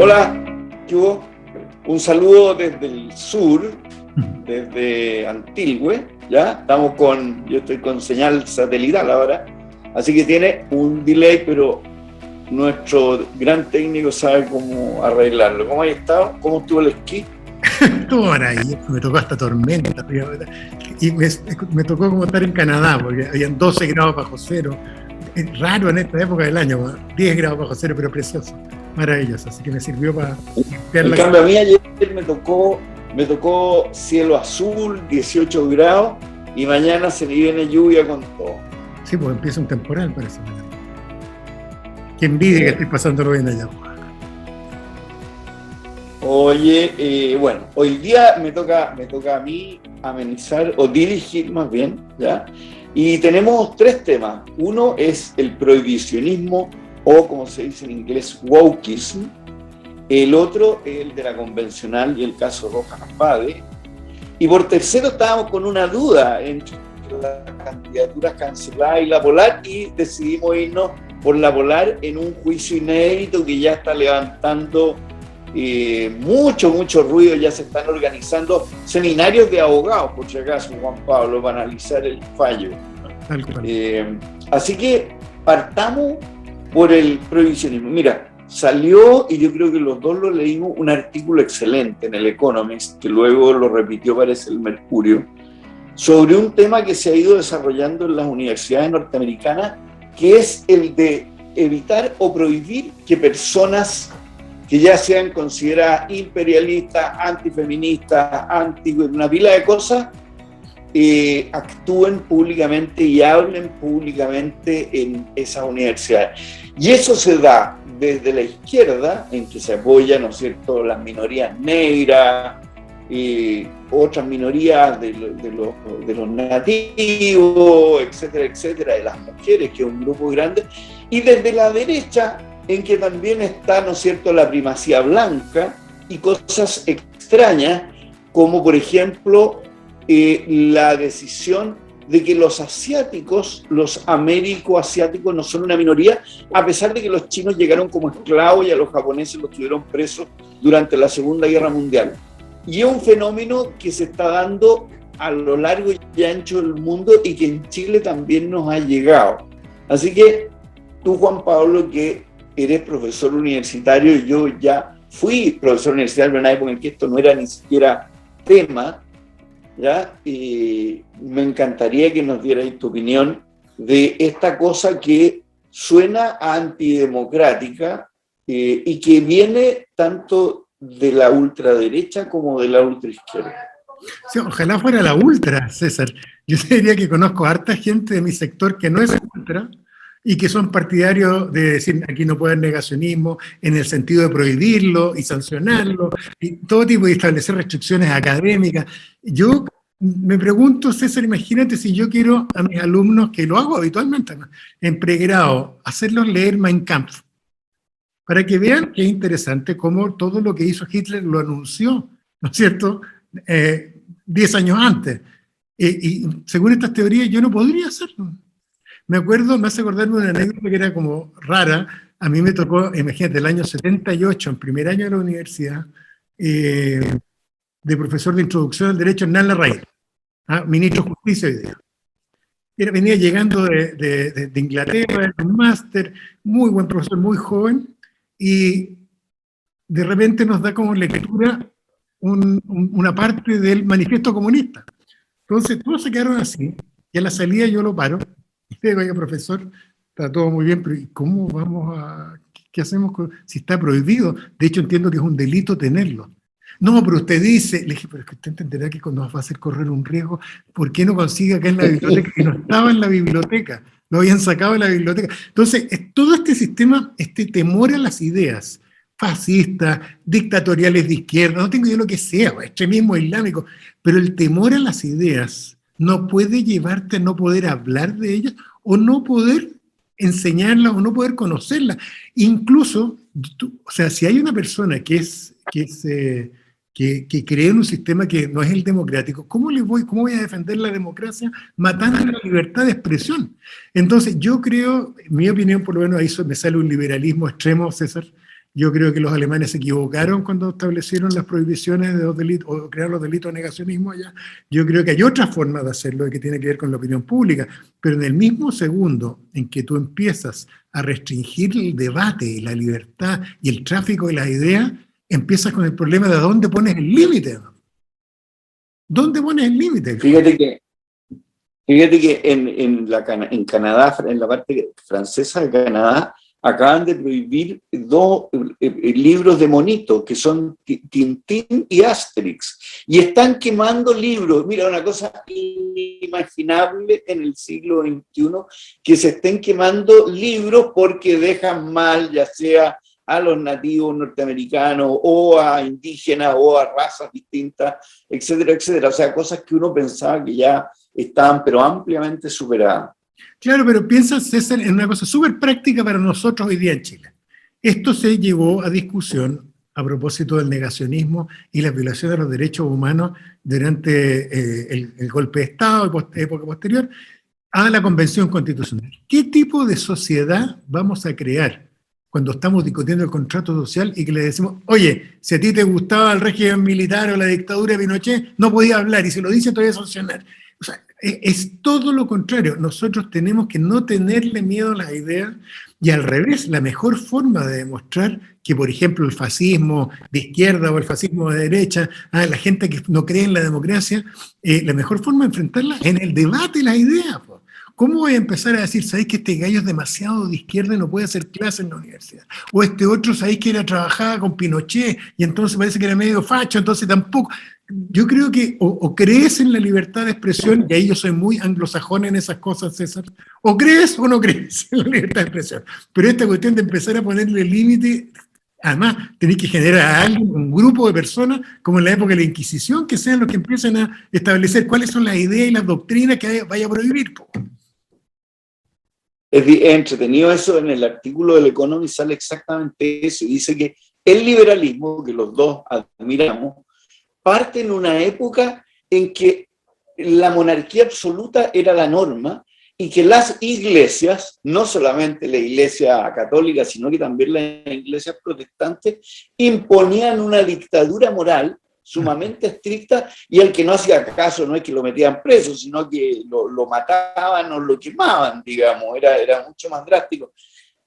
Hola, ¿qué hubo? Un saludo desde el sur, desde Antilgüe, ¿ya? Yo estoy con señal satelital ahora, así que tiene un delay, pero nuestro gran técnico sabe cómo arreglarlo. ¿Cómo ha estado? ¿Cómo estuvo el esquí? Estuvo maravilloso, me tocó hasta tormenta. Y me tocó como estar en Canadá, porque habían 12 grados bajo cero. Es raro en esta época del año, 10 grados bajo cero, pero precioso, maravilloso. Así que me sirvió para limpiar En la cambio, a mí ayer me tocó cielo azul, 18 grados, y mañana se me viene lluvia con todo. Sí, pues empieza un temporal, parece. Qué envidia que estoy pasándolo bien allá. Oye, bueno, hoy día me toca a mí amenizar o dirigir más bien, ¿ya? Y tenemos tres temas. Uno es el prohibicionismo o, como se dice en inglés, wokeism. El otro es el de la convencional y el caso Rojas Pade. Y por tercero estábamos con una duda entre las candidaturas canceladas y la Polar, y decidimos irnos por la Polar en un juicio inédito que ya está levantando mucho ruido. Ya se están organizando seminarios de abogados, por si acaso, Juan Pablo, para analizar el fallo. Así que partamos por el prohibicionismo. Mira, salió, y yo creo que los dos lo leímos, un artículo excelente en el Economist, que luego lo repitió, parece, el Mercurio, sobre un tema que se ha ido desarrollando en las universidades norteamericanas, que es el de evitar o prohibir que personas que ya sean consideradas imperialistas, antifeministas, una pila de cosas, actúen públicamente y hablen públicamente en esas universidades. Y eso se da desde la izquierda, en que se apoyan, ¿no es cierto?, las minorías negras, otras minorías de los nativos, etcétera, de las mujeres, que es un grupo grande, y desde la derecha, en que también está, ¿no es cierto?, la primacía blanca y cosas extrañas, como por ejemplo la decisión de que los asiáticos, los américo-asiáticos, no son una minoría, a pesar de que los chinos llegaron como esclavos y a los japoneses los tuvieron presos durante la Segunda Guerra Mundial. Y es un fenómeno que se está dando a lo largo y ancho del mundo y que en Chile también nos ha llegado. Así que tú, Juan Pablo, que eres profesor universitario, y yo ya fui profesor universitario en una época en que esto no era ni siquiera tema, ¿ya? Y me encantaría que nos dierais tu opinión de esta cosa que suena antidemocrática y que viene tanto de la ultraderecha como de la ultraizquierda. Sí, ojalá fuera la ultra, César. Yo te diría que conozco a harta gente de mi sector que no es ultra y que son partidarios de decir aquí no puede haber negacionismo, en el sentido de prohibirlo y sancionarlo, y todo tipo de establecer restricciones académicas. Yo me pregunto, César, imagínate si yo quiero a mis alumnos, que lo hago habitualmente, ¿no?, en pregrado, hacerlos leer Mein Kampf, para que vean que es interesante cómo todo lo que hizo Hitler lo anunció, ¿no es cierto?, 10 años antes. Y según estas teorías yo no podría hacerlo. Me hace acordarme una anécdota que era como rara. A mí me tocó, imagínate, el año 78, en primer año de la universidad, de profesor de introducción al derecho, Hernán Larraín, ministro de Justicia hoy día. Venía llegando de Inglaterra, de un máster, muy buen profesor, muy joven, y de repente nos da como lectura una parte del manifiesto comunista. Entonces todos se quedaron así, y a la salida yo lo paro, y le digo: oiga, profesor, está todo muy bien, pero ¿cómo vamos qué hacemos si está prohibido? De hecho entiendo que es un delito tenerlo. No, pero usted dice, le dije, pero es que usted entenderá que nos va a hacer correr un riesgo. ¿Por qué no consigue acá en la biblioteca? Que no estaba en la biblioteca, lo habían sacado de la biblioteca. Entonces, todo este sistema, este temor a las ideas fascistas, dictatoriales de izquierda, no tengo idea de lo que sea, extremismo islámico, pero el temor a las ideas no puede llevarte a no poder hablar de ellas o no poder enseñarlas o no poder conocerlas. Incluso, o sea, si hay una persona que cree en un sistema que no es el democrático, ¿cómo voy a defender la democracia matando la libertad de expresión? Entonces, yo creo, en mi opinión, por lo menos ahí me sale un liberalismo extremo, César, Yo creo que los alemanes se equivocaron cuando establecieron las prohibiciones de los delitos, o crearon los delitos de negacionismo allá. Yo creo que hay otras formas de hacerlo que tiene que ver con la opinión pública, pero en el mismo segundo en que tú empiezas a restringir el debate y la libertad y el tráfico de las ideas, empiezas con el problema de dónde pones el límite. ¿Dónde pones el límite? Fíjate que en Canadá, en la parte francesa de Canadá, acaban de prohibir dos libros de monito, que son Tintín y Asterix, y están quemando libros. Mira, una cosa inimaginable en el siglo XXI, que se estén quemando libros porque dejan mal, ya sea a los nativos norteamericanos, o a indígenas, o a razas distintas, etcétera, etcétera. O sea, cosas que uno pensaba que ya estaban, pero ampliamente superadas. Claro, pero piensa, César, en una cosa súper práctica para nosotros hoy día en Chile. Esto se llevó a discusión a propósito del negacionismo y la violación de los derechos humanos durante el golpe de Estado y época posterior a la Convención Constitucional. ¿Qué tipo de sociedad vamos a crear cuando estamos discutiendo el contrato social y que le decimos, oye, si a ti te gustaba el régimen militar o la dictadura de Pinochet, no podías hablar, y si lo dice te voy a sancionar? O sea, es todo lo contrario. Nosotros tenemos que no tenerle miedo a las ideas, y al revés, la mejor forma de demostrar que, por ejemplo, el fascismo de izquierda o el fascismo de derecha, la gente que no cree en la democracia, la mejor forma de enfrentarla es en el debate y las ideas. ¿Cómo voy a empezar a decir, sabéis que este gallo es demasiado de izquierda y no puede hacer clase en la universidad? O este otro, sabéis que era trabajaba con Pinochet y entonces parece que era medio facho, entonces tampoco. Yo creo que o crees en la libertad de expresión, y ahí yo soy muy anglosajón en esas cosas, César, o crees o no crees en la libertad de expresión. Pero esta cuestión de empezar a ponerle límite, además tenéis que generar a alguien, un grupo de personas, como en la época de la Inquisición, que sean los que empiecen a establecer cuáles son las ideas y las doctrinas que vaya a prohibir. Es entretenido eso. En el artículo del Economy sale exactamente eso, y dice que el liberalismo, que los dos admiramos, parte en una época en que la monarquía absoluta era la norma y que las iglesias, no solamente la iglesia católica, sino que también las iglesias protestantes, imponían una dictadura moral sumamente estricta, y el que no hacía caso no es que lo metían preso, sino que lo mataban o lo quemaban, digamos, era mucho más drástico.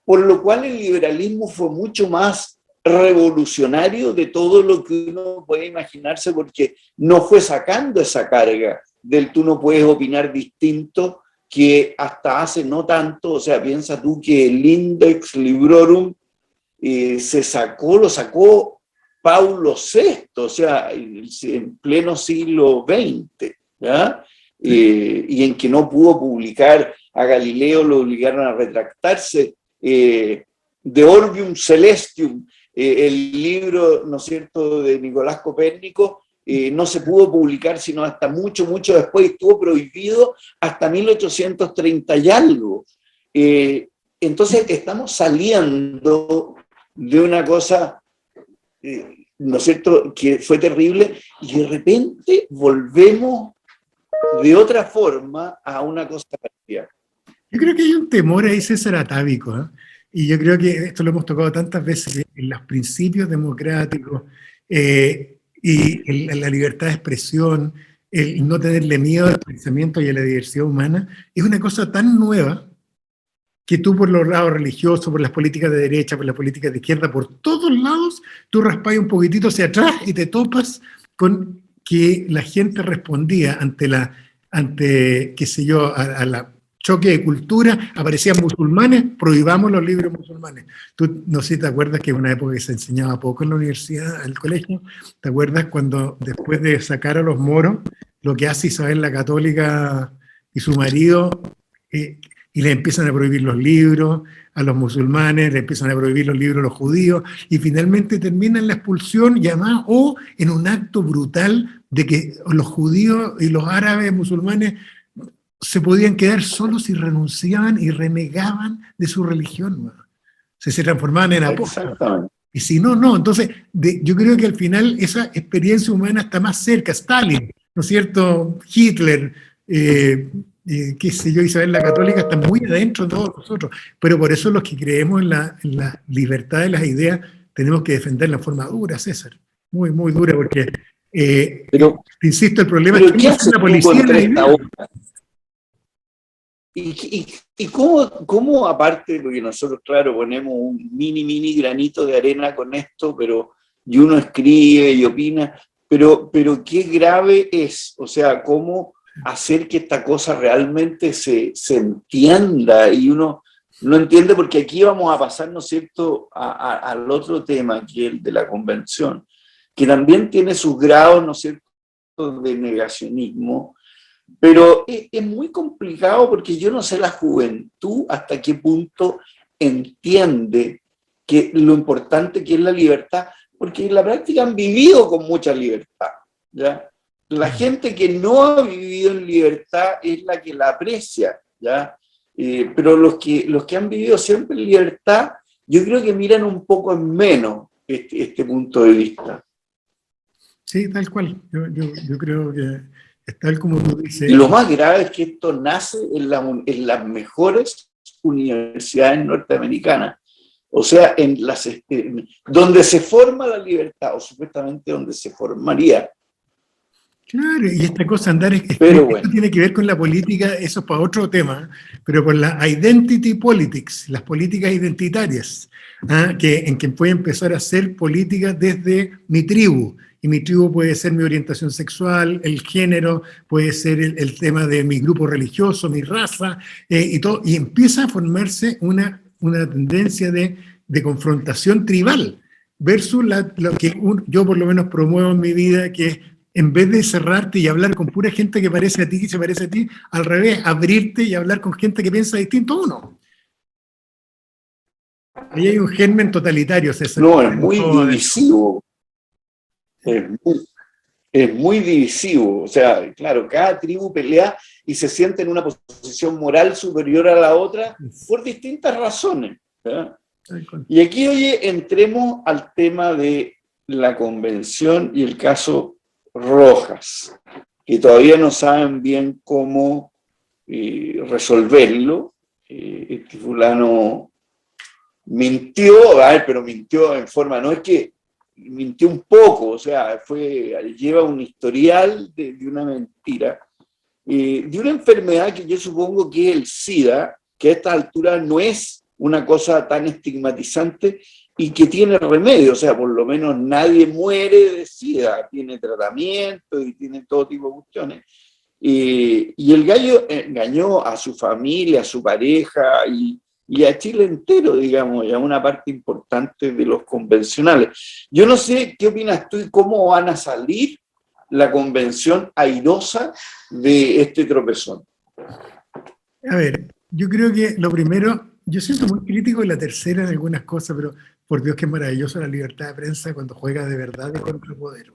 Por lo cual el liberalismo fue mucho más revolucionario de todo lo que uno puede imaginarse, porque no fue sacando esa carga del tú no puedes opinar distinto, que hasta hace no tanto. O sea, piensa tú que el Index Librorum lo sacó Paulo VI, o sea, en pleno siglo XX, ¿ya? Y en que no pudo publicar, a Galileo lo obligaron a retractarse, De Orbium Celestium, el libro, ¿no es cierto?, de Nicolás Copérnico, no se pudo publicar sino hasta mucho, mucho después, y estuvo prohibido hasta 1830 y algo. Entonces estamos saliendo de una cosa, ¿no es cierto?, que fue terrible, y de repente volvemos de otra forma a una cosa parecida. Yo creo que hay un temor ahí, César, atávico, ¿eh? Y yo creo que esto lo hemos tocado tantas veces, en los principios democráticos y la libertad de expresión, el no tenerle miedo al pensamiento y a la diversidad humana, es una cosa tan nueva que tú, por los lados religiosos, por las políticas de derecha, por las políticas de izquierda, por todos lados, tú raspas un poquitito hacia atrás y te topas con que la gente respondía ante qué sé yo, a la choque de cultura, aparecían musulmanes, prohibamos los libros musulmanes. Tú no sé si te acuerdas que en una época que se enseñaba poco en la universidad, en el colegio, ¿te acuerdas cuando después de sacar a los moros, lo que hace Isabel la Católica y su marido, y le empiezan a prohibir los libros a los musulmanes, le empiezan a prohibir los libros a los judíos, y finalmente termina en la expulsión, y además, o en un acto brutal de que los judíos y los árabes musulmanes se podían quedar solos si renunciaban y renegaban de su religión, ¿no? Se transformaban en apóstoles. Y si no, no. Entonces, yo creo que al final esa experiencia humana está más cerca. Stalin, ¿no es cierto? Hitler, qué sé yo, Isabel la Católica, está muy adentro de todos nosotros. Pero por eso los que creemos en la libertad de las ideas tenemos que defenderla en forma dura, César, muy, muy dura, porque, Pero, insisto, el problema pero es que ¿qué no es haces la tú policía en contra la esta idea. ola? ¿Y cómo, aparte, porque nosotros, claro, ponemos un mini granito de arena con esto, y uno escribe y opina, pero qué grave es, o sea, cómo hacer que esta cosa realmente se entienda y uno no entiende, porque aquí vamos a pasar, ¿no es cierto?, al otro tema, que es el de la convención, que también tiene sus grados, ¿no es cierto?, de negacionismo. Pero es muy complicado porque yo no sé la juventud hasta qué punto entiende que lo importante que es la libertad, porque en la práctica han vivido con mucha libertad, ¿ya? La gente que no ha vivido en libertad es la que la aprecia, ¿ya? Pero los que han vivido siempre en libertad, yo creo que miran un poco en menos este punto de vista. Sí, tal cual. Yo creo que es tal como tú Y dices. lo más grave es que esto nace en las mejores universidades norteamericanas, o sea, donde se forma la libertad, o supuestamente donde se formaría. Claro, y esta cosa andar, Pero esto bueno, tiene que ver con la política, eso es para otro tema, pero con la identity politics, las políticas identitarias, en que puede empezar a hacer política desde mi tribu, y mi tribu puede ser mi orientación sexual, el género, puede ser el tema de mi grupo religioso, mi raza, y todo, y empieza a formarse una tendencia de confrontación tribal, versus lo que yo por lo menos promuevo en mi vida, que es en vez de cerrarte y hablar con pura gente que parece a ti, que se parece a ti, al revés, abrirte y hablar con gente que piensa distinto a uno. Ahí hay un germen totalitario, César. no, es muy divisivo. Es muy, es muy divisivo. O sea, claro, cada tribu pelea y se siente en una posición moral superior a la otra por distintas razones, ¿verdad? Y aquí, oye, entremos al tema de la convención y el caso Rojas, que todavía no saben bien cómo resolverlo. Este fulano mintió, pero mintió en forma, no es que mintió un poco, o sea, lleva un historial de una mentira, de una enfermedad que yo supongo que es el SIDA, que a esta altura no es una cosa tan estigmatizante y que tiene remedio, o sea, por lo menos nadie muere de SIDA, tiene tratamiento y tiene todo tipo de cuestiones. Y el gallo engañó a su familia, a su pareja y a Chile entero, digamos, y a una parte importante de los convencionales. Yo no sé qué opinas tú y cómo van a salir la convención airosa de este tropezón. A ver, yo creo que lo primero, yo siento muy crítico de la tercera en algunas cosas, pero por Dios que es maravilloso la libertad de prensa cuando juega de verdad de contrapoder.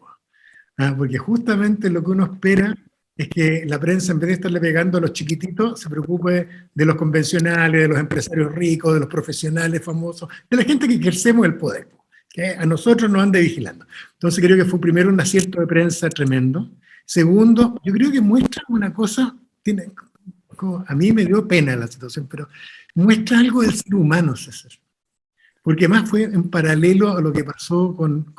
Porque justamente lo que uno espera es que la prensa, en vez de estarle pegando a los chiquititos, se preocupe de los convencionales, de los empresarios ricos, de los profesionales famosos, de la gente que ejercemos el poder, que a nosotros nos ande vigilando. Entonces creo que fue primero un acierto de prensa tremendo. Segundo, yo creo que muestra una cosa, a mí me dio pena la situación, pero muestra algo del ser humano, César. Porque más fue en paralelo a lo que pasó con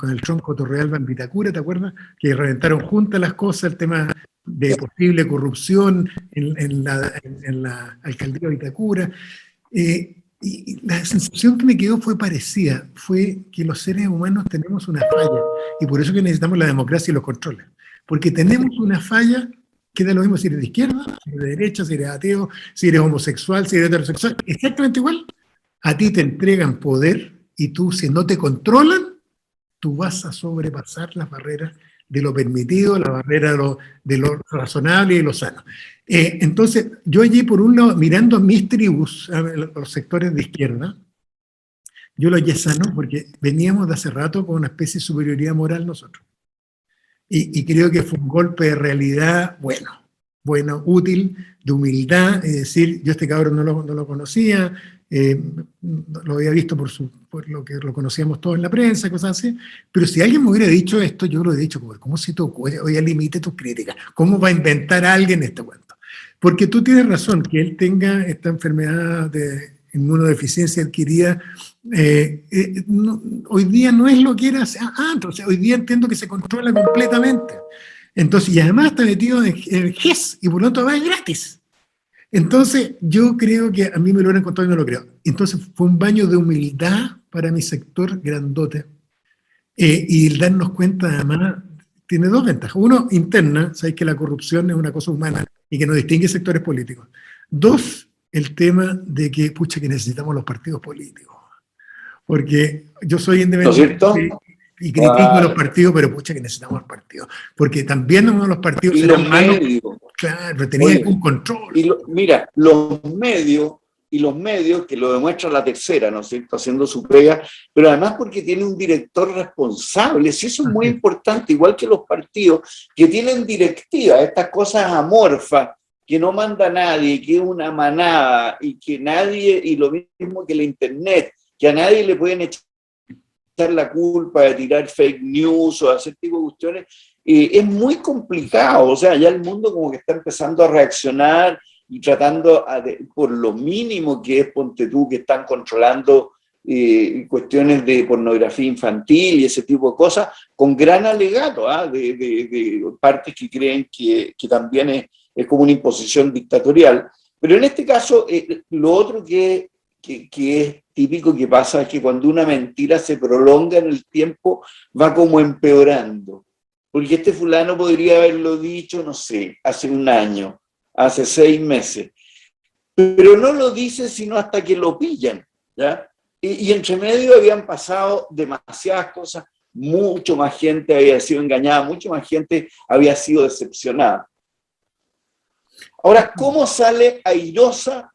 el tronco Torrealba en Vitacura, ¿te acuerdas? Que reventaron juntas las cosas, el tema de posible corrupción en la alcaldía de Vitacura. Y la sensación que me quedó fue parecida, fue que los seres humanos tenemos una falla, y por eso que necesitamos la democracia y los controles. Porque tenemos una falla que da lo mismo si eres de izquierda, si eres de derecha, si eres ateo, si eres homosexual, si eres heterosexual, exactamente igual. A ti te entregan poder y tú, si no te controlan, tú vas a sobrepasar las barreras de lo permitido, la barrera de lo razonable y de lo sano. Entonces, yo allí, por un lado, mirando a mis tribus, a los sectores de izquierda, yo lo hallé sano porque veníamos de hace rato con una especie de superioridad moral nosotros. Y creo que fue un golpe de realidad bueno, útil, de humildad, es decir, yo este cabrón no lo conocía, lo había visto por lo que lo conocíamos todos en la prensa, cosas así, pero si alguien me hubiera dicho esto, yo lo he dicho, ¿cómo se te ocurre? Oye, limite tus críticas, ¿cómo va a inventar a alguien este cuento? Porque tú tienes razón, que él tenga esta enfermedad inmunodeficiencia adquirida, hoy día no es lo que era antes, hoy día entiendo que se controla completamente. Entonces, y además está metido en el GES, y por lo tanto va es gratis. Entonces, yo creo que a mí me lo hubieran contado y no lo creo. Entonces, fue un baño de humildad para mi sector grandote. Y el darnos cuenta, además, tiene dos ventajas. Uno, interna, sabéis que la corrupción es una cosa humana y que no distingue sectores políticos. Dos, el tema de que, pucha, que necesitamos los partidos políticos. Porque yo soy independiente y critico los partidos, pero pucha, que necesitamos los partidos. Porque también los partidos y los medios. Claro, tenían un control. Mira, los medios, que lo demuestra La Tercera, ¿no es cierto?, haciendo su pega, pero además porque tiene un director responsable, si eso es muy importante, igual que los partidos, que tienen directiva, estas cosas amorfas, que no manda nadie, que es una manada, y que nadie, y lo mismo que la internet, que a nadie le pueden echar la culpa de tirar fake news o hacer tipo de cuestiones, es muy complicado. O sea, ya el mundo como que está empezando a reaccionar y tratando, por lo mínimo que es, ponte tú, que están controlando cuestiones de pornografía infantil y ese tipo de cosas, con gran alegato, de partes que creen que también es como una imposición dictatorial. Pero en este caso, lo otro que es típico que pasa es que cuando una mentira se prolonga en el tiempo, va como empeorando. Porque este fulano podría haberlo dicho, no sé, hace un año, hace 6 meses, pero no lo dice sino hasta que lo pillan, ¿ya? Y entre medio habían pasado demasiadas cosas, mucho más gente había sido engañada, mucho más gente había sido decepcionada. Ahora, ¿cómo sale airosa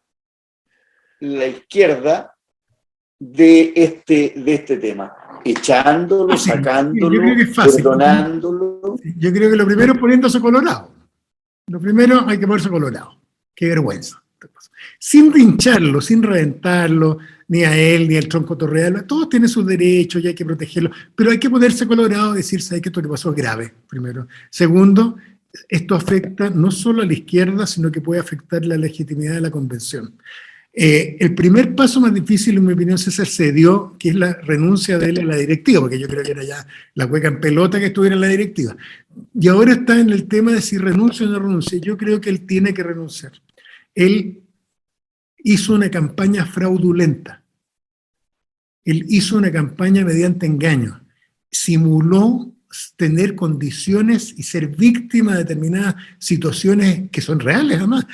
la izquierda de este tema? Echándolo, sacándolo, perdonándolo. Yo creo que lo primero es poniéndose colorado. Lo primero hay que ponerse colorado. Qué vergüenza. Sin rincharlo, sin reventarlo, ni a él, ni al tronco torreal. Todos tienen sus derechos y hay que protegerlos. Pero hay que ponerse colorado y decir, ¿sabes que esto que pasó es grave? Primero. Segundo, esto afecta no solo a la izquierda, sino que puede afectar la legitimidad de la convención. El primer paso más difícil, en mi opinión, César, se dio, que es la renuncia de él a la directiva, porque yo creo que era ya la hueca en pelota que estuviera en la directiva. Y ahora está en el tema de si renuncia o no renuncia. Yo creo que él tiene que renunciar. Él hizo una campaña fraudulenta. Él hizo una campaña mediante engaño. Simuló tener condiciones y ser víctima de determinadas situaciones que son reales, además.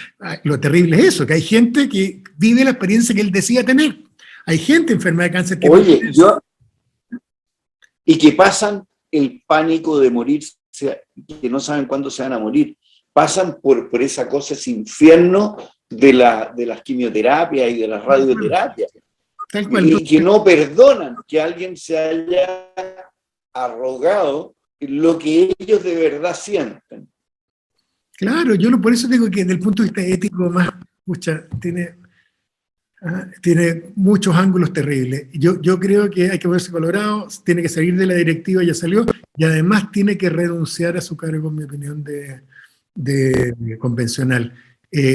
Lo terrible es eso, que hay gente que vive la experiencia que él decía tener. Hay gente enferma de cáncer que... Oye, y que pasan el pánico de morirse, que no saben cuándo se van a morir. Pasan por esa cosa, ese infierno de las quimioterapias y de las radioterapias. Tal cual. Y que no perdonan que alguien se haya arrogado lo que ellos de verdad sienten. Claro, por eso digo que desde el punto de vista ético más, pucha, tiene muchos ángulos terribles. Yo creo que hay que ponerse colorado, tiene que salir de la directiva, ya salió, y además tiene que renunciar a su cargo, en mi opinión, de convencional.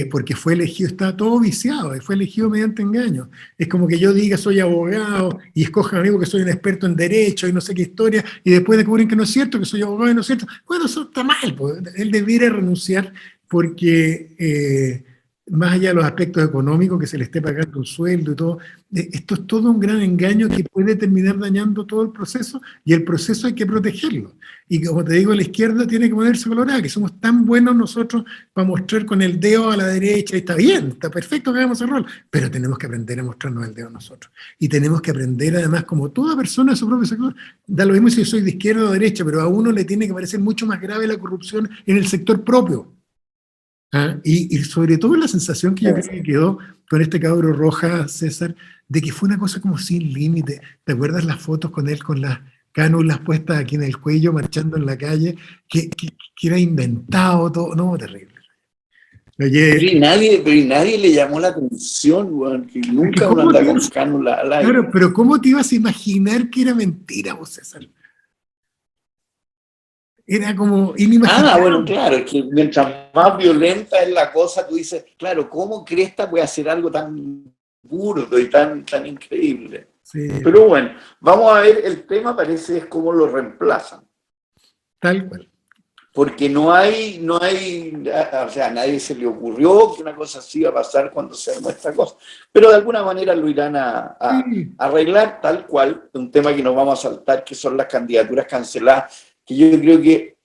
Porque fue elegido, está todo viciado, fue elegido mediante engaño. Es como que yo diga soy abogado y escojan a mí porque soy un experto en derecho y no sé qué historia, y después descubren que no es cierto, que soy abogado y no es cierto. Bueno, eso está mal, pues. Él debiera renunciar porque más allá de los aspectos económicos, que se le esté pagando un sueldo y todo, esto es todo un gran engaño que puede terminar dañando todo el proceso, y el proceso hay que protegerlo. Y como te digo, la izquierda tiene que ponerse colorada, que somos tan buenos nosotros para mostrar con el dedo a la derecha, y está bien, está perfecto que hagamos el rol, pero tenemos que aprender a mostrarnos el dedo nosotros. Y tenemos que aprender, además, como toda persona de su propio sector, da lo mismo si yo soy de izquierda o de derecha, pero a uno le tiene que parecer mucho más grave la corrupción en el sector propio. Y sobre todo la sensación que yo creo que quedó con este cabro Rojas, César, de que fue una cosa como sin límite. ¿Te acuerdas las fotos con él con las cánulas puestas aquí en el cuello, marchando en la calle? Que era inventado todo. No, terrible. Pero y nadie le llamó la atención, bueno, que nunca uno anda con cánula al aire. Claro, pero ¿cómo te ibas a imaginar que era mentira, vos, César? Era como inimaginable. Bueno, claro, es que mientras más violenta es la cosa, tú dices, claro, ¿cómo cresta puede hacer algo tan burdo y tan increíble. Sí. Pero bueno, vamos a ver, el tema parece es cómo lo reemplazan. Tal cual. Porque no hay, o sea, a nadie se le ocurrió que una cosa así iba a pasar cuando se armó esta cosa. Pero de alguna manera lo irán a arreglar tal cual, un tema que nos vamos a saltar, que son las candidaturas canceladas, que yo creo que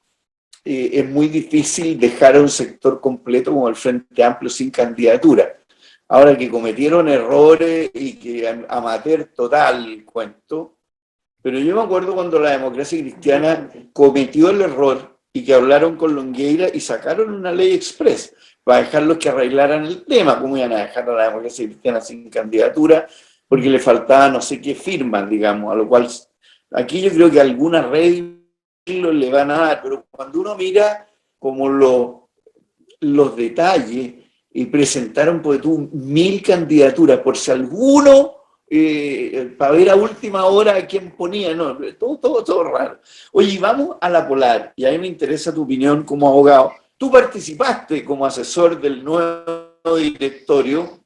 es muy difícil dejar a un sector completo como el Frente Amplio sin candidatura. Ahora que cometieron errores y que amateur total el cuento, pero yo me acuerdo cuando la Democracia Cristiana cometió el error y que hablaron con Longueira y sacaron una ley express para dejarlos que arreglaran el tema. ¿Cómo iban a dejar a la Democracia Cristiana sin candidatura? Porque le faltaba no sé qué firmas, digamos, a lo cual aquí yo creo que alguna red le van a dar, pero cuando uno mira como los detalles, y presentaron pues, 1000 candidaturas, por si alguno, para ver a última hora a quién ponía, no, todo raro. Oye, vamos a la Polar, y a mí me interesa tu opinión como abogado. Tú participaste como asesor del nuevo directorio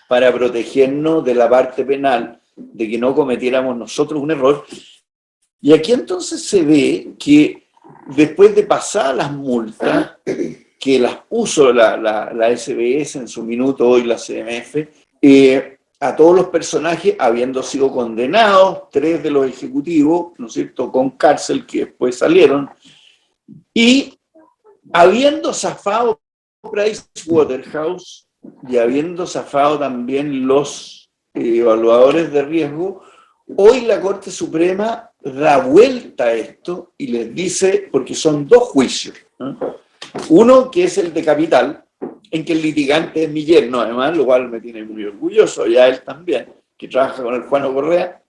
para protegernos de la parte penal, de que no cometiéramos nosotros un error, y aquí entonces se ve que después de pasar las multas, que las puso la SBS en su minuto, hoy la CMF, a todos los personajes, habiendo sido condenados, 3 de los ejecutivos, ¿no es cierto?, con cárcel, que después salieron, y habiendo zafado Pricewaterhouse y habiendo zafado también los evaluadores de riesgo, hoy la Corte Suprema da vuelta a esto y les dice, porque son 2 juicios, ¿no? Uno que es el de capital, en que el litigante es mi yerno, además, lo cual me tiene muy orgulloso, y a él también, que trabaja con el Juan Correa,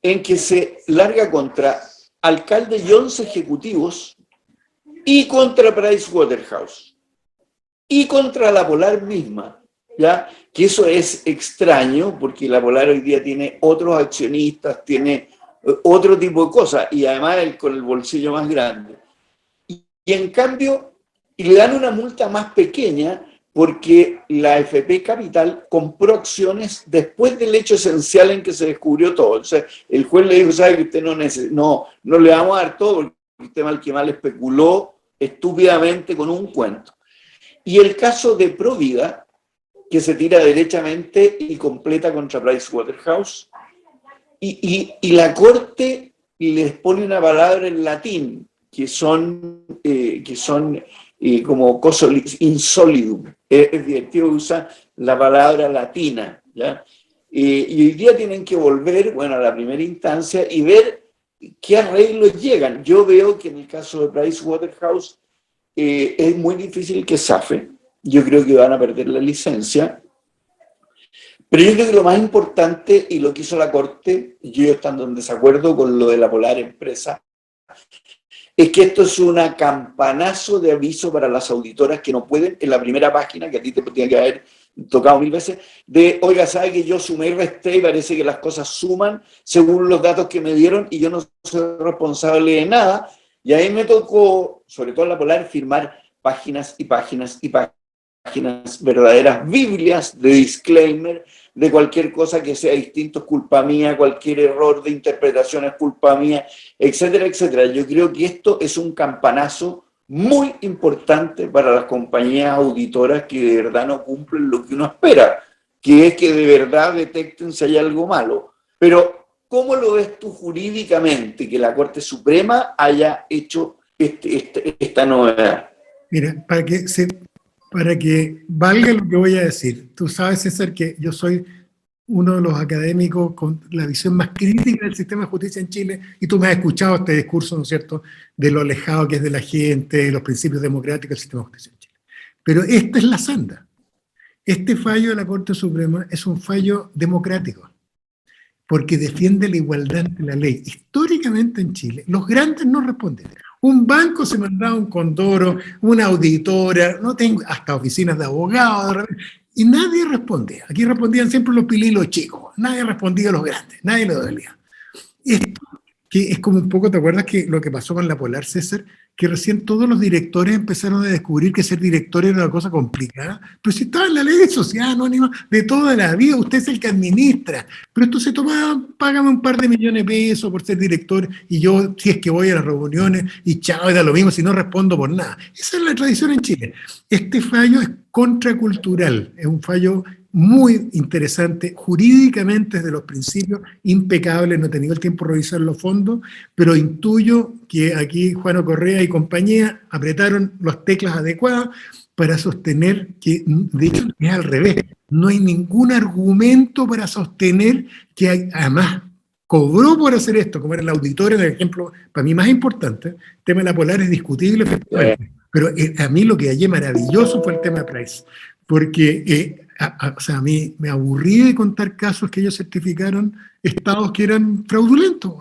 en que se larga contra alcalde y 11 ejecutivos, y contra Pricewaterhouse, y contra la Polar misma, ¿ya? Que eso es extraño, porque la Polar hoy día tiene otros accionistas, tiene otro tipo de cosas, y además con el bolsillo más grande. Y en cambio, le dan una multa más pequeña porque la AFP Capital compró acciones después del hecho esencial en que se descubrió todo. O sea, el juez le dijo, sabe que usted no le vamos a dar todo porque usted mal que mal especuló estúpidamente con un cuento. Y el caso de Provida, que se tira derechamente y completa contra Pricewaterhouse, y la Corte les pone una palabra en latín, que son como cosa insolidum. Es divertido usar la palabra latina, ¿ya? Y hoy día tienen que volver, bueno, a la primera instancia y ver qué arreglos llegan. Yo veo que en el caso de Pricewaterhouse es muy difícil que zafe. Yo creo que van a perder la licencia. Pero yo creo que lo más importante, y lo que hizo la Corte, yo estando en desacuerdo con lo de la Polar Empresa, es que esto es una campanazo de aviso para las auditoras que no pueden, en la primera página, que a ti te tenía que haber tocado 1000 veces, de, oiga, sabe que yo sumé y resté y parece que las cosas suman según los datos que me dieron y yo no soy responsable de nada. Y ahí me tocó, sobre todo en la Polar, firmar páginas y páginas y páginas, verdaderas Biblias de disclaimer, de cualquier cosa que sea distinto es culpa mía, cualquier error de interpretación es culpa mía, etcétera, etcétera. Yo creo que esto es un campanazo muy importante para las compañías auditoras que de verdad no cumplen lo que uno espera, que es que de verdad detecten si hay algo malo. Pero, ¿cómo lo ves tú jurídicamente que la Corte Suprema haya hecho esta novedad? Mira, para que valga lo que voy a decir, tú sabes, César, que yo soy uno de los académicos con la visión más crítica del sistema de justicia en Chile, y tú me has escuchado este discurso, ¿no es cierto?, de lo alejado que es de la gente, de los principios democráticos del sistema de justicia en Chile. Pero esta es la sanda. Este fallo de la Corte Suprema es un fallo democrático, porque defiende la igualdad ante la ley. Históricamente en Chile, los grandes no responden. Un banco se mandaba un condoro, una auditora, no tengo, hasta oficinas de abogados, y nadie respondía. Aquí respondían siempre los pililos chicos, nadie respondía a los grandes, nadie le dolía. Esto, que es como un poco, ¿te acuerdas que lo que pasó con la Polar, César? que recién todos los directores empezaron a descubrir que ser director era una cosa complicada, pero si estaba en la ley de sociedad anónima de toda la vida, usted es el que administra, pero esto se tomaba, págame un par de millones de pesos por ser director, y yo, si es que voy a las reuniones, y chao, da lo mismo, si no respondo por nada. Esa es la tradición en Chile. Este fallo es contracultural, es un fallo muy interesante, jurídicamente desde los principios, impecable, no he tenido el tiempo de revisar los fondos, pero intuyo que aquí Juan Correa y compañía apretaron las teclas adecuadas para sostener que, de hecho, es al revés, no hay ningún argumento para sostener que además cobró por hacer esto, como era el auditorio, el ejemplo para mí más importante. El tema de la Polar es discutible, efectivamente, pero a mí lo que hallé maravilloso fue el tema de Price, porque o sea, a mí me aburrí de contar casos que ellos certificaron estados que eran fraudulentos,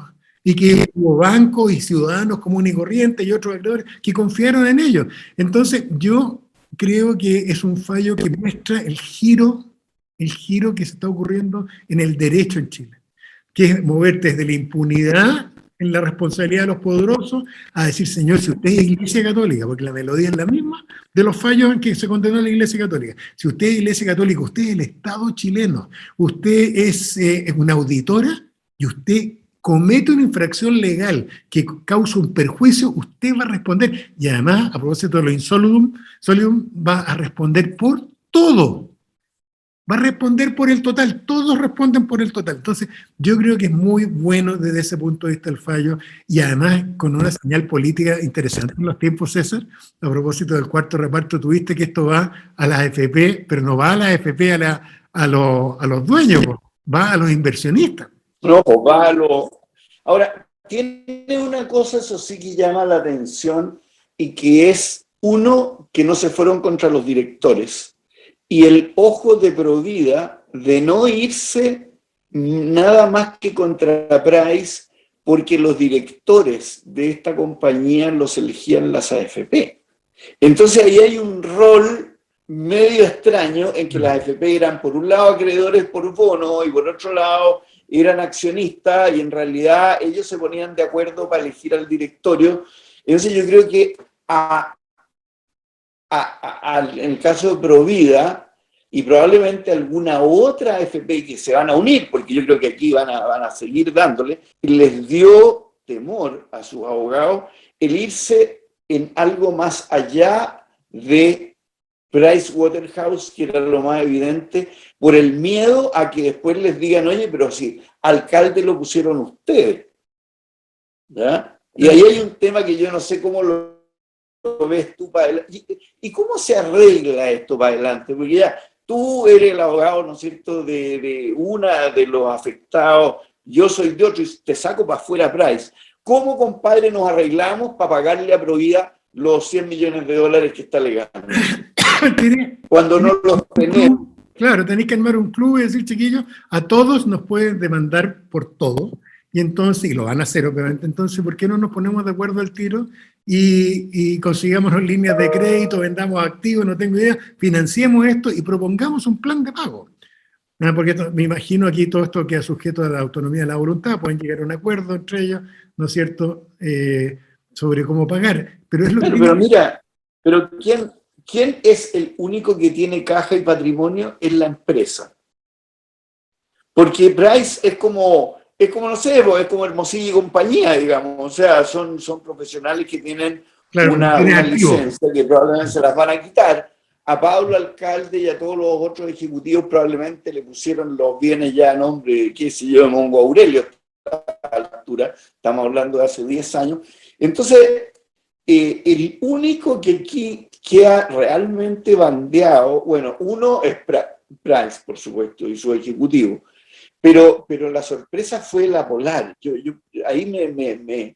y que hubo bancos y ciudadanos comunes y corrientes y otros actores que confiaron en ellos. Entonces, yo creo que es un fallo que muestra el giro que se está ocurriendo en el derecho en Chile, que es moverte desde la impunidad en la responsabilidad de los poderosos a decir, señor, si usted es Iglesia Católica, porque la melodía es la misma de los fallos en que se condenó a la Iglesia Católica. Si usted es Iglesia Católica, usted es el Estado chileno, usted es una auditora y usted comete una infracción legal que causa un perjuicio, usted va a responder. Y además, a propósito de lo insólidum, va a responder por todo. Va a responder por el total, todos responden por el total. Entonces, yo creo que es muy bueno desde ese punto de vista el fallo, y además con una señal política interesante en los tiempos, César. A propósito del cuarto reparto, tuviste que esto va a las AFP, pero no va a las AFP a los dueños, va a los inversionistas. No, pues va a lo... Ahora, tiene una cosa, eso sí que llama la atención, y que es, uno, que no se fueron contra los directores, y el ojo de Provida de no irse nada más que contra Price, porque los directores de esta compañía los elegían las AFP. Entonces ahí hay un rol medio extraño en que las AFP eran por un lado acreedores por bono y por otro lado eran accionistas, y en realidad ellos se ponían de acuerdo para elegir al directorio. Entonces yo creo que en el caso de Provida, y probablemente alguna otra AFP que se van a unir, porque yo creo que aquí van a seguir dándole, les dio temor a sus abogados el irse en algo más allá de Pricewaterhouse, que era lo más evidente, por el miedo a que después les digan, oye, pero si alcalde lo pusieron ustedes, ¿ya? Y ahí hay un tema que yo no sé cómo lo ves tú para adelante. ¿Y cómo se arregla esto para adelante? Porque ya tú eres el abogado, ¿no es cierto?, de una de los afectados, yo soy de otro, y te saco para afuera Price. ¿Cómo, compadre, nos arreglamos para pagarle a Provida los $100 millones que está alegando? Cuando no los tenemos. Claro, tenéis que armar un club y decir, chiquillos, a todos nos pueden demandar por todo, y entonces, y lo van a hacer obviamente, entonces, ¿por qué no nos ponemos de acuerdo al tiro y consigamos líneas de crédito, vendamos activos, no tengo idea, financiemos esto y propongamos un plan de pago? Porque me imagino aquí todo esto queda sujeto a la autonomía de la voluntad, pueden llegar a un acuerdo entre ellos, ¿no es cierto?, sobre cómo pagar. Pero es lo pero mira, pero ¿quién es el único que tiene caja y patrimonio? Es la empresa. Porque Price es como, no sé, es como Hermosillo y compañía, digamos. O sea, son profesionales que tienen una licencia que probablemente se las van a quitar. A Pablo Alcalde y a todos los otros ejecutivos probablemente le pusieron los bienes ya a nombre, qué sé yo, de Mongo Aurelio a la altura. Estamos hablando de hace 10 años. Entonces, el único que aquí queda realmente bandeado, bueno, uno es Price, por supuesto, y su ejecutivo, pero la sorpresa fue la Polar. Ahí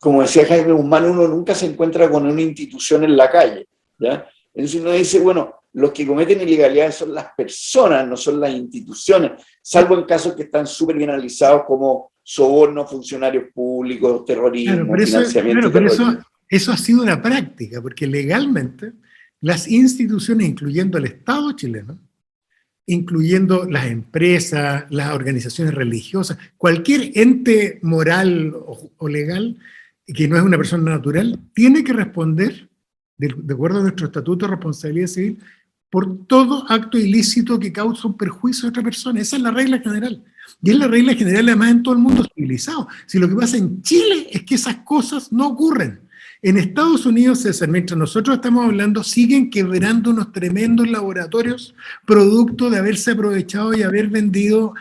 como decía Jaime Guzmán, uno nunca se encuentra con una institución en la calle, ¿ya? Entonces uno dice, bueno, los que cometen ilegalidades son las personas, no son las instituciones, salvo en casos que están súper bien analizados como sobornos, funcionarios públicos, terrorismo, financiamiento. Pero eso ha sido una práctica, porque legalmente las instituciones, incluyendo el Estado chileno, incluyendo las empresas, las organizaciones religiosas, cualquier ente moral o legal, que no es una persona natural, tiene que responder, de acuerdo a nuestro Estatuto de Responsabilidad Civil, por todo acto ilícito que causa un perjuicio a otra persona. Esa es la regla general. Y es la regla general además en todo el mundo civilizado. Si lo que pasa en Chile es que esas cosas no ocurren. En Estados Unidos, César, mientras nosotros estamos hablando, siguen quebrando unos tremendos laboratorios producto de haberse aprovechado y haber vendido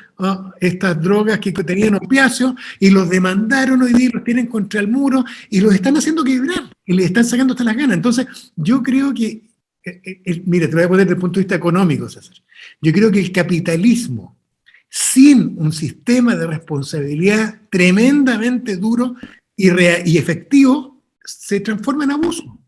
estas drogas que tenían opiáceos, y los demandaron hoy día, los tienen contra el muro y los están haciendo quebrar y les están sacando hasta las ganas. Entonces, yo creo que, mira, te voy a poner desde el punto de vista económico, César. Yo creo que el capitalismo, sin un sistema de responsabilidad tremendamente duro y efectivo, se transforma en abuso.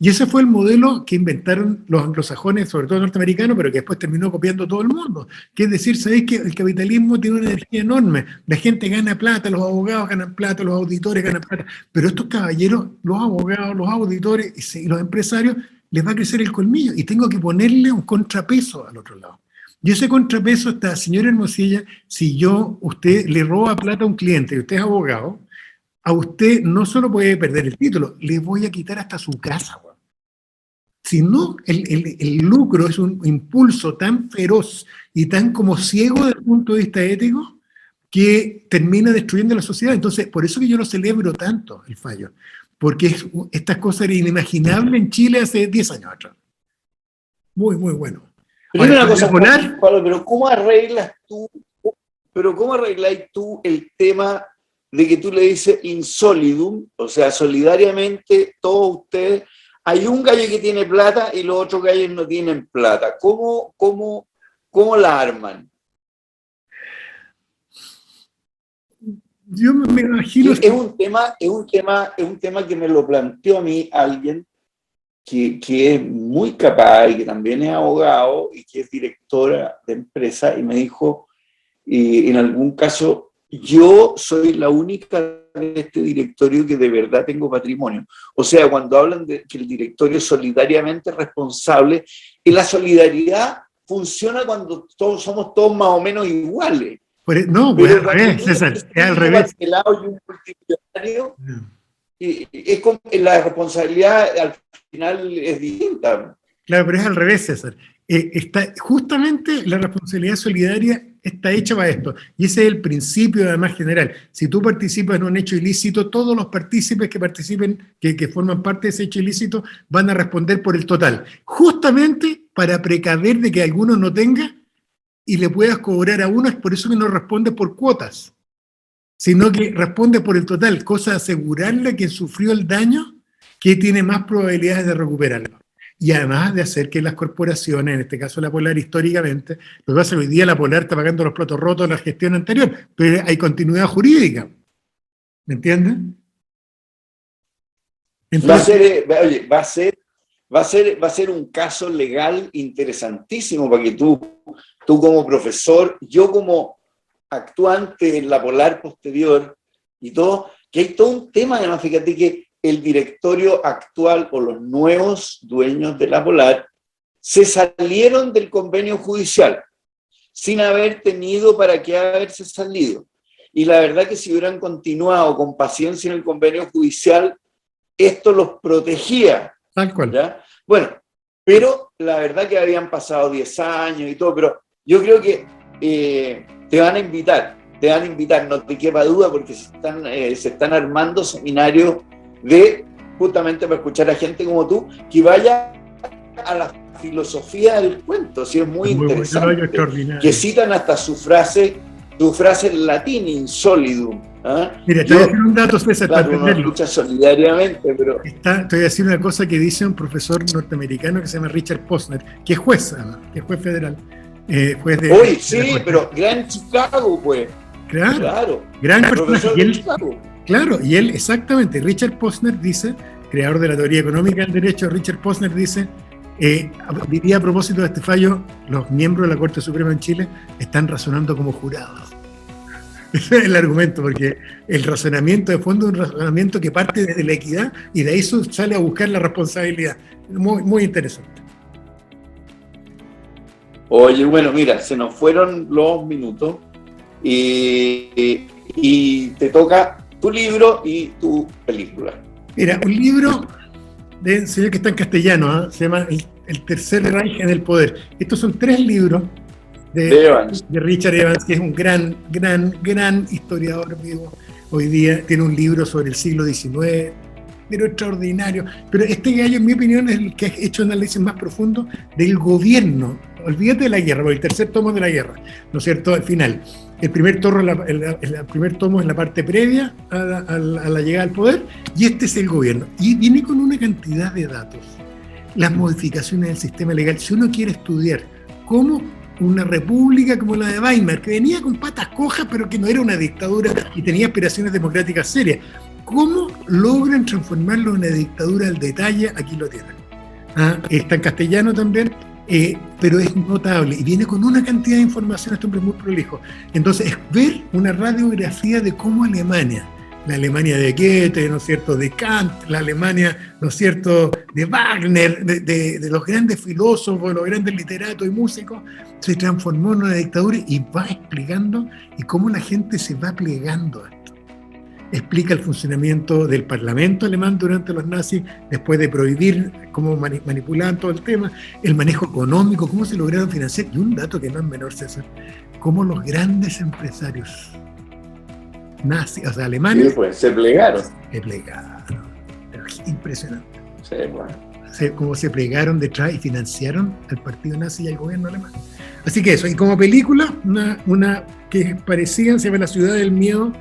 Y ese fue el modelo que inventaron los anglosajones, sobre todo norteamericanos, pero que después terminó copiando todo el mundo. Que es decir, sabéis que el capitalismo tiene una energía enorme. La gente gana plata, los abogados ganan plata, los auditores ganan plata. Pero estos caballeros, los abogados, los auditores y los empresarios, les va a crecer el colmillo. Y tengo que ponerle un contrapeso al otro lado. Y ese contrapeso está, señora Hermosilla, si usted le roba plata a un cliente y usted es abogado, a usted no solo puede perder el título, le voy a quitar hasta su casa. Si no, el lucro es un impulso tan feroz y tan como ciego desde el punto de vista ético que termina destruyendo la sociedad. Entonces, por eso que yo lo celebro tanto, el fallo, porque estas cosas eran inimaginables en Chile hace 10 años atrás. Muy, muy bueno. Primero una cosa, Pablo, pero ¿cómo arreglas tú el tema de que tú le dices insolidum, o sea, solidariamente todos ustedes, hay un gallo que tiene plata y los otros gallos no tienen plata? ¿Cómo la arman? Yo me imagino... Es un tema que me lo planteó a mí alguien que es muy capaz y que también es abogado y que es directora de empresa, y me dijo, en algún caso, yo soy la única de este directorio que de verdad tengo patrimonio. O sea, cuando hablan de que el directorio es solidariamente responsable, y la solidaridad funciona cuando somos todos más o menos iguales. No, pues al revés, César, es al revés. Y un multimillonario, es como, la responsabilidad al final es distinta. Claro, pero es al revés, César. Justamente la responsabilidad solidaria está hecha para esto, y ese es el principio además general. Si tú participas en un hecho ilícito, todos los partícipes que participen, que forman parte de ese hecho ilícito, van a responder por el total, justamente para precaver de que alguno no tenga y le puedas cobrar a uno. Es por eso que no responde por cuotas, sino que responde por el total, cosa de asegurarle a quien sufrió el daño que tiene más probabilidades de recuperarlo. Y además de hacer que las corporaciones, en este caso la Polar históricamente, lo que pasa es que hoy día la Polar está pagando los platos rotos de la gestión anterior, pero hay continuidad jurídica. ¿Me entiendes? Entonces, va a ser un caso legal interesantísimo para que tú como profesor, yo como actuante en la Polar posterior y todo, que hay todo un tema, además, fíjate que el directorio actual o los nuevos dueños de la Polar se salieron del convenio judicial sin haber tenido para qué haberse salido. Y la verdad que si hubieran continuado con paciencia en el convenio judicial, esto los protegía. Tal cual. ¿Ya? Bueno, pero la verdad que habían pasado 10 años y todo, pero yo creo que te van a invitar, no te quepa duda, porque se están armando seminarios justamente para escuchar a gente como tú, que vaya a la filosofía del cuento. Sí, es muy interesante, que citan hasta su frase en latín, insolidum. Mira, te voy a decir un dato, César, claro, para entenderlo. Lucha solidariamente, pero... Te voy a decir una cosa que dice un profesor norteamericano que se llama Richard Posner, que es juez, además, que es juez federal. Juez de... Hoy, sí, pero gran Chicago, pues. Claro. Gran personaje. Claro, y él, exactamente, Richard Posner dice, creador de la teoría económica del derecho, Richard Posner dice, diría a propósito de este fallo, los miembros de la Corte Suprema en Chile están razonando como jurados. Ese es el argumento, porque el razonamiento de fondo es un razonamiento que parte desde la equidad y de ahí sale a buscar la responsabilidad. Muy, muy interesante. Oye, bueno, mira, se nos fueron los minutos y te toca tu libro y tu película. Mira, un libro de un señor que está en castellano, se llama El Tercer Reich en el Poder. Estos son 3 libros de Richard Evans, que es un gran historiador vivo hoy día. Tiene un libro sobre el siglo XIX, pero extraordinario. Pero este gallo, en mi opinión, es el que ha hecho un análisis más profundo del gobierno. Olvídate de la guerra, porque el tercer tomo es de la guerra, ¿no es cierto? Al final. El primer tomo es la parte previa a la llegada al poder, y este es el gobierno. Y viene con una cantidad de datos. Las modificaciones del sistema legal. Si uno quiere estudiar cómo una república como la de Weimar, que venía con patas cojas, pero que no era una dictadura y tenía aspiraciones democráticas serias, ¿cómo logran transformarlo en una dictadura al detalle? Aquí lo tienen. Está en castellano también, pero es notable y viene con una cantidad de información. Este hombre es muy prolijo. Entonces, es ver una radiografía de cómo Alemania, la Alemania de Goethe, ¿no es cierto?, de Kant, la Alemania, ¿no es cierto?, de Wagner, de los grandes filósofos, los grandes literatos y músicos, se transformó en una dictadura, y va explicando y cómo la gente se va plegando a esto. Explica el funcionamiento del parlamento alemán durante los nazis, después de prohibir cómo manipulaban todo el tema, el manejo económico, cómo se lograron financiar, y un dato que no es menor, César, cómo los grandes empresarios nazis, o sea, alemanes, sí, pues, se plegaron. Pero es impresionante. Sí, bueno. Cómo se plegaron detrás y financiaron al partido nazi y al gobierno alemán. Así que eso, y como película, una que parecía, se llama La Ciudad del Miedo,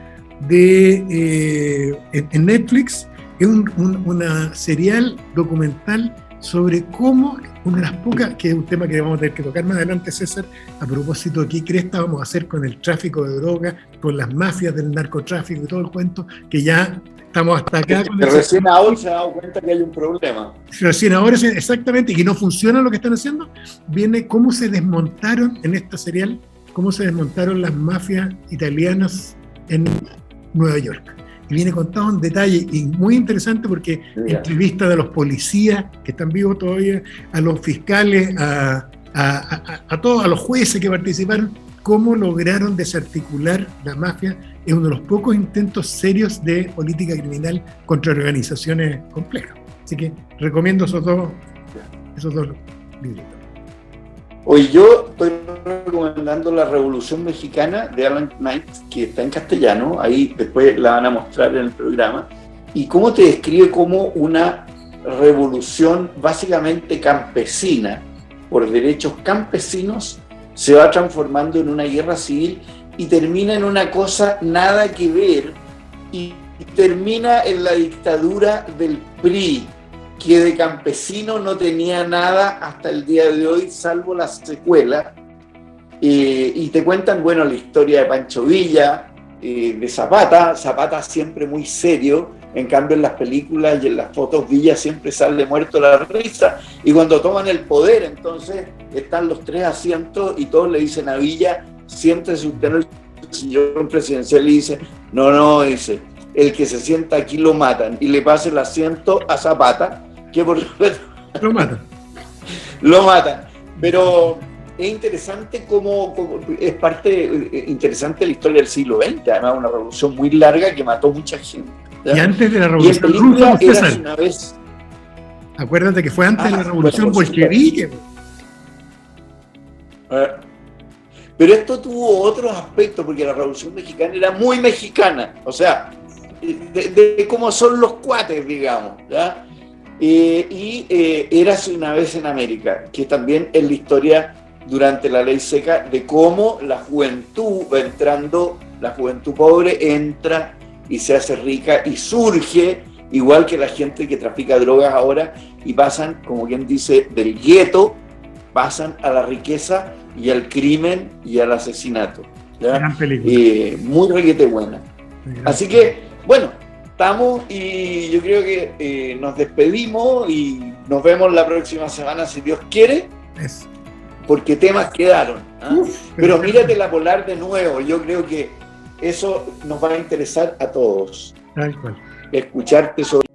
en Netflix. Es una serial documental sobre cómo, una de las pocas, que es un tema que vamos a tener que tocar más adelante, César, a propósito de qué cresta vamos a hacer con el tráfico de drogas, con las mafias del narcotráfico y todo el cuento, que ya estamos hasta acá. Recién ahora se ha dado cuenta que hay un problema. Recién ahora, exactamente, y que no funciona lo que están haciendo. Viene cómo se desmontaron en esta serial, cómo se desmontaron las mafias italianas en Nueva York. Y viene contado en detalle, y muy interesante porque entrevistas a los policías que están vivos todavía, a los fiscales, a todos, a los jueces que participaron, cómo lograron desarticular la mafia. Es uno de los pocos intentos serios de política criminal contra organizaciones complejas. Así que recomiendo esos dos libros. Hoy yo estoy recomendando La Revolución Mexicana de Alan Knight, que está en castellano, ahí después la van a mostrar en el programa, y cómo te describe como una revolución básicamente campesina, por derechos campesinos, se va transformando en una guerra civil y termina en una cosa nada que ver, y termina en la dictadura del PRI, que de campesino no tenía nada hasta el día de hoy, salvo las secuelas, y te cuentan, bueno, la historia de Pancho Villa, de Zapata siempre muy serio, en cambio en las películas y en las fotos Villa siempre sale muerto la risa, y cuando toman el poder, entonces están los 3 asientos y todos le dicen a Villa, siéntese usted en el sillón presidencial, y dice, no, dice, el que se sienta aquí lo matan, y le pasa el asiento a Zapata, que por supuesto lo matan. Pero es interesante cómo es parte interesante de la historia del siglo XX, además una revolución muy larga que mató mucha gente, ¿ya? Y antes de la revolución rusa, era una vez. Acuérdate que fue antes de la revolución bolchevique. Pero esto tuvo otros aspectos, porque la revolución mexicana era muy mexicana, o sea, de cómo son los cuates, digamos, ¿ya? Érase una vez en América, que también es la historia durante la ley seca de cómo la juventud va entrando, la juventud pobre entra y se hace rica y surge, igual que la gente que trafica drogas ahora, y pasan, como quien dice, del gueto, pasan a la riqueza y al crimen y al asesinato, ¿ya? Gran película. Muy requete buena. Así que, bueno, estamos, y yo creo que nos despedimos y nos vemos la próxima semana, si Dios quiere, porque temas quedaron, ¿eh? Pero mírate La Polar de nuevo, yo creo que eso nos va a interesar a todos. Tal cual. Escucharte sobre